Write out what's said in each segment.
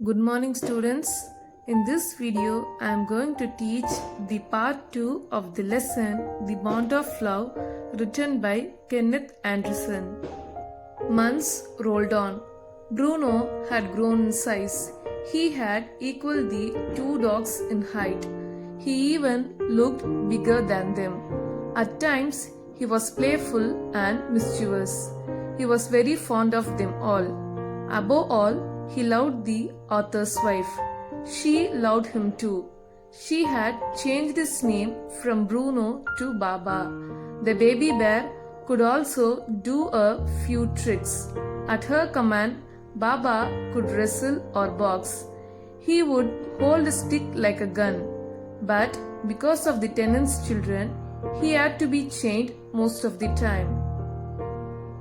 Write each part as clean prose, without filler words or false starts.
Good morning, students. In this video, I am going to teach the part 2 of the lesson The Bond of Love, written by Kenneth Anderson. Months rolled on. Bruno had grown in size. He had equaled the two dogs in height. He even looked bigger than them. At times, he was playful and mischievous. He was very fond of them all. Above all, he loved the author's wife. She loved him too. She had changed his name from Bruno to Baba. The baby bear could also do a few tricks. At her command, Baba could wrestle or box. He would hold a stick like a gun. But because of the tenant's children, he had to be chained most of the time.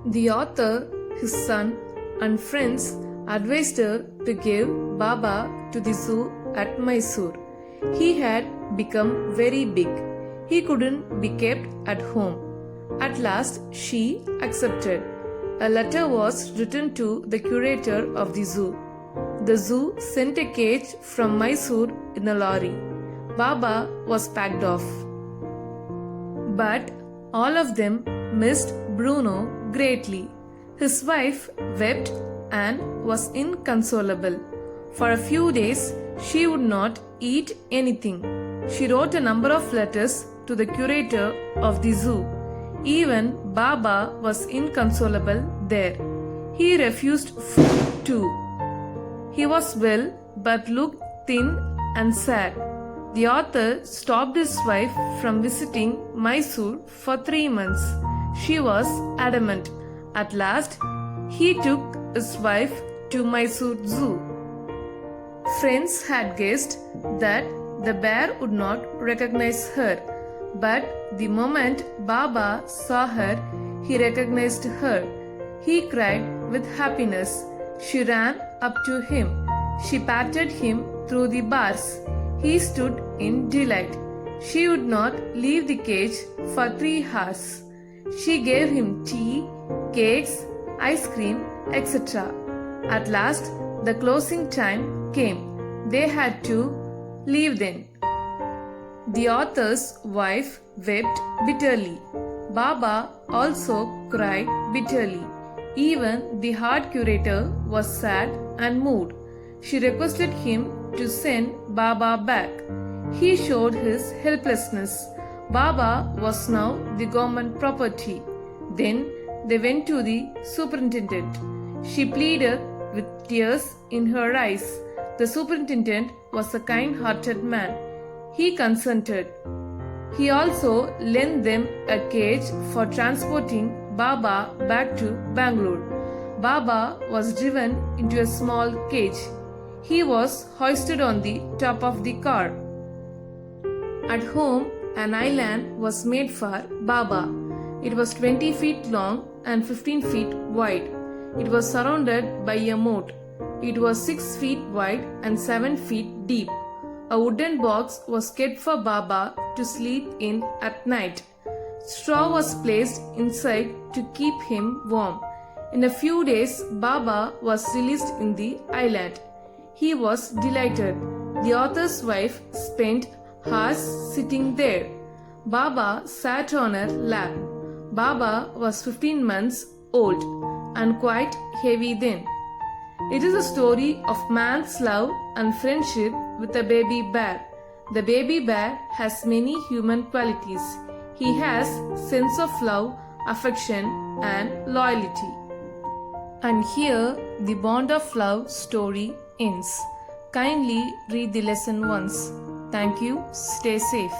The author, his son, and friends advised her to give Baba to the zoo at Mysore. He had become very big. He couldn't be kept at home. At last, she accepted. A letter was written to the curator of the zoo. The zoo sent a cage from Mysore in a lorry. Baba was packed off. But all of them missed Bruno greatly. His wife wept and was inconsolable. For a few days, she would not eat anything. She wrote a number of letters to the curator of the zoo. Even Baba was inconsolable there. He refused food too. He was well but looked thin and sad. The author stopped his wife from visiting Mysore for 3 months. She was adamant. At last, he took his wife to Mysore Zoo. Friends had guessed that the bear would not recognize her, but the moment Baba saw her, he recognized her. He cried with happiness. She ran up to him. She patted him through the bars. He stood in delight. She would not leave the cage for 3 hours. She gave him tea, cakes, ice cream, etc. At last, the closing time came. They had to leave then. The author's wife wept bitterly. Baba also cried bitterly. Even the hard curator was sad and moved. She requested him to send Baba back. He showed his helplessness. Baba was now the government property. Then they went to the superintendent. She pleaded with tears in her eyes. The superintendent was a kind-hearted man. He consented. He also lent them a cage for transporting Baba back to Bangalore. Baba was driven into a small cage. He was hoisted on the top of the car. At home, an island was made for Baba. It was 20 feet long and 15 feet wide. It was surrounded by a moat. It was 6 feet wide and 7 feet deep. A wooden box was kept for Baba to sleep in at night. Straw was placed inside to keep him warm. In a few days, Baba was released in the island. He was delighted. The author's wife spent hours sitting there. Baba sat on her lap. Baba was 15 months old and quite heavy then. It is a story of man's love and friendship with a baby bear. The baby bear has many human qualities. He has sense of love, affection, and loyalty. And here the Bond of Love story ends. Kindly read the lesson once. Thank you. Stay safe.